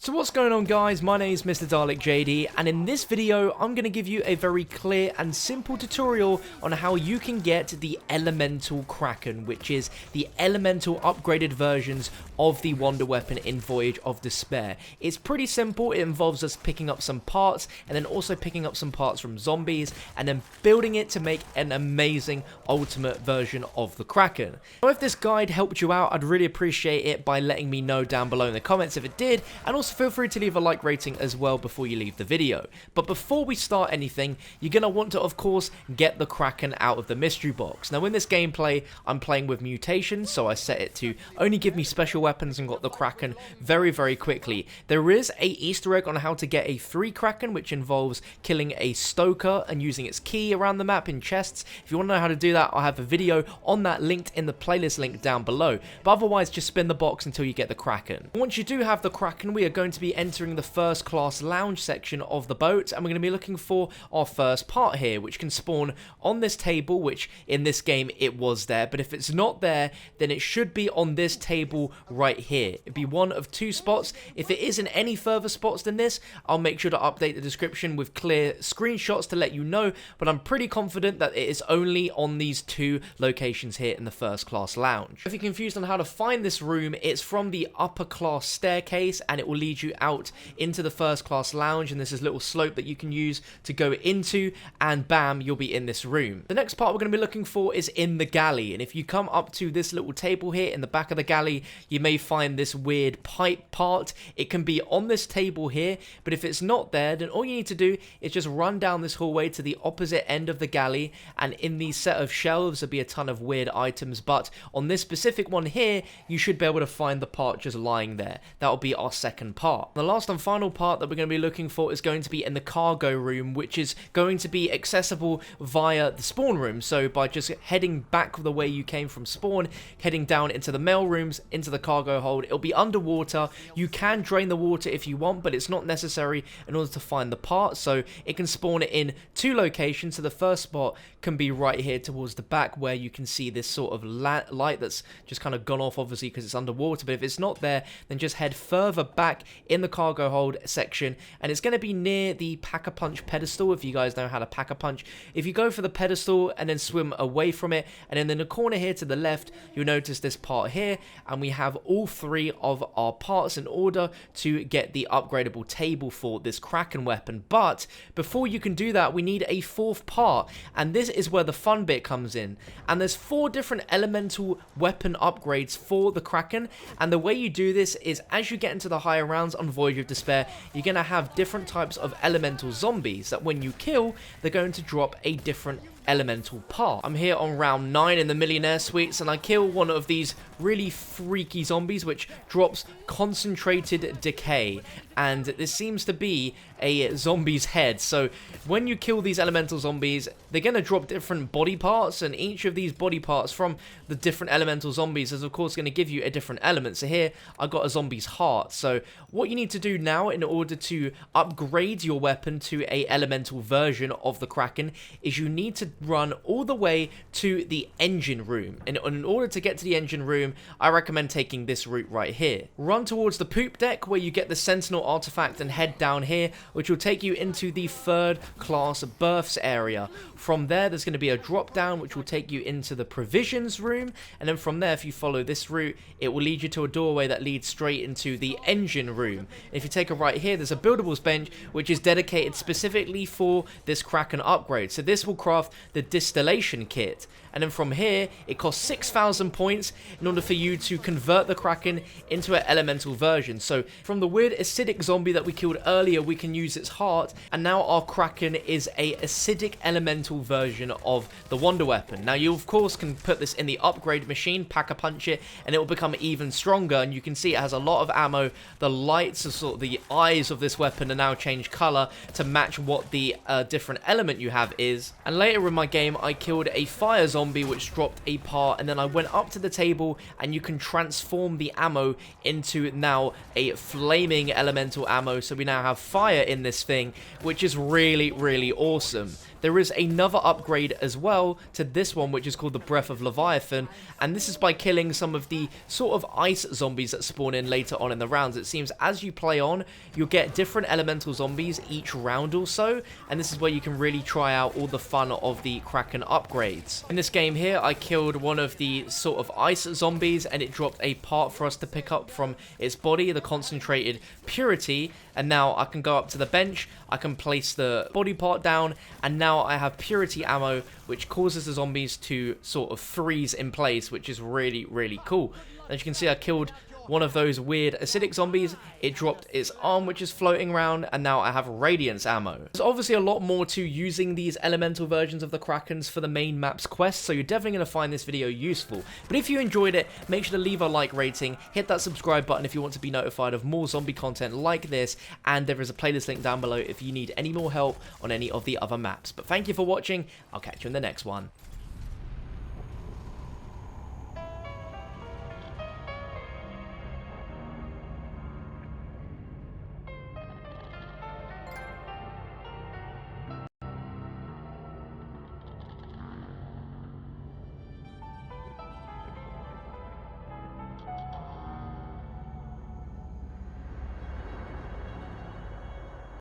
So what's going on, guys? My name is MrDalekJD, and in this video I'm going to give you a very clear and simple tutorial on how you can get the elemental Kraken, which is the elemental upgraded versions of the wonder weapon in Voyage of Despair. It's pretty simple. It involves us picking up some parts and then also picking up some parts from zombies and then building it to make an amazing ultimate version of the Kraken. Now, if this guide helped you out, I'd really appreciate it by letting me know down below in the comments if it did, and also feel free to leave a like rating as well before you leave the video. But before we start anything, you're going to want to, of course, get the Kraken out of the mystery box. Now, in this gameplay, I'm playing with mutations, so I set it to only give me special weapons and got the Kraken very quickly. There is a Easter egg on how to get a free Kraken, which involves killing a Stoker and using its key around the map in chests. If you want to know how to do that, I'll have a video on that linked in the playlist link down below. But otherwise, just spin the box until you get the Kraken. Once you do have the Kraken, we are going to be entering the first class lounge section of the boat, and we're going to be looking for our first part here, which can spawn on this table, which in this game it was there, but if it's not there, then it should be on this table right here. It'd be one of two spots. If it isn't any further spots than this, I'll make sure to update the description with clear screenshots to let you know, but I'm pretty confident that it is only on these two locations here in the first class lounge. If you're confused on how to find this room, it's from the upper class staircase, and it will lead you out into the first class lounge, and this is a little slope that you can use to go into, and bam, you'll be in this room. The next part we're going to be looking for is in the galley, and if you come up to this little table here in the back of the galley, you may find this weird pipe part. It can be on this table here, but if it's not there, then all you need to do is just run down this hallway to the opposite end of the galley, and in these set of shelves there'll be a ton of weird items, but on this specific one here, you should be able to find the part just lying there. That'll be our second part. The last and final part that we're going to be looking for is going to be in the cargo room, which is going to be accessible via the spawn room. So by just heading back the way you came from spawn, heading down into the mail rooms, into the cargo hold, it'll be underwater. You can drain the water if you want, but it's not necessary in order to find the part. So it can spawn it in two locations. So the first spot can be right here towards the back, where you can see this sort of light that's just kind of gone off, obviously because it's underwater. But if it's not there, then just head further back in the cargo hold section, and it's going to be near the pack-a-punch pedestal, if you guys know how to pack-a-punch. If you go for the pedestal and then swim away from it, and then in the corner here to the left, you'll notice this part here, and we have all three of our parts in order to get the upgradable table for this Kraken weapon. But before you can do that, we need a fourth part, and this is where the fun bit comes in. And there's four different elemental weapon upgrades for the Kraken, and the way you do this is as you get into the higher rounds on Voyage of Despair, you're going to have different types of elemental zombies that when you kill, they're going to drop a different elemental part. I'm here on round 9 in the Millionaire Suites, and I kill one of these really freaky zombies which drops concentrated decay, and this seems to be a zombie's head. So when you kill these elemental zombies, they're going to drop different body parts, and each of these body parts from the different elemental zombies is of course going to give you a different element. So here I got a zombie's heart. So what you need to do now in order to upgrade your weapon to a elemental version of the Kraken is you need to run all the way to the engine room, and in order to get to the engine room, I recommend taking this route right here. Run towards the poop deck where you get the Sentinel artifact and head down here, which will take you into the third class berths area. From there, there's going to be a drop down which will take you into the provisions room, and then from there, if you follow this route, it will lead you to a doorway that leads straight into the engine room. If you take a right here, there's a buildables bench which is dedicated specifically for this Kraken upgrade. So this will craft the distillation kit, and then from here it costs 6,000 points in order for you to convert the Kraken into an elemental version. So from the weird acidic zombie that we killed earlier, we can use its heart, and now our Kraken is a acidic elemental version of the wonder weapon. Now you of course can put this in the upgrade machine, pack-a-punch it, and it will become even stronger, and you can see it has a lot of ammo. The lights, sort of the eyes of this weapon, are now changed color to match what the different element you have is. And later in my game, I killed a fire zombie which dropped a part, and then I went up to the table, and you can transform the ammo into now a flaming elemental ammo. So we now have fire in this thing, which is really awesome. there is another upgrade as well to this one, which is called the Breath of Leviathan, and this is by killing some of the sort of ice zombies that spawn in later on in the rounds. It seems as you play on, you'll get different elemental zombies each round or so, and this is where you can really try out all the fun of the Kraken upgrades. In this game here, I killed one of the sort of ice zombies, and it dropped a part for us to pick up from its body, the concentrated purity, and now I can go up to the bench, I can place the body part down, and now I have purity ammo, which causes the zombies to sort of freeze in place, which is really cool. As you can see, I killed one of those weird acidic zombies, it dropped its arm which is floating around, and now I have radiance ammo. There's obviously a lot more to using these elemental versions of the Krakens for the main map's quest, so you're definitely going to find this video useful. But if you enjoyed it, make sure to leave a like rating, hit that subscribe button if you want to be notified of more zombie content like this, and there is a playlist link down below if you need any more help on any of the other maps. But thank you for watching, I'll catch you in the next one.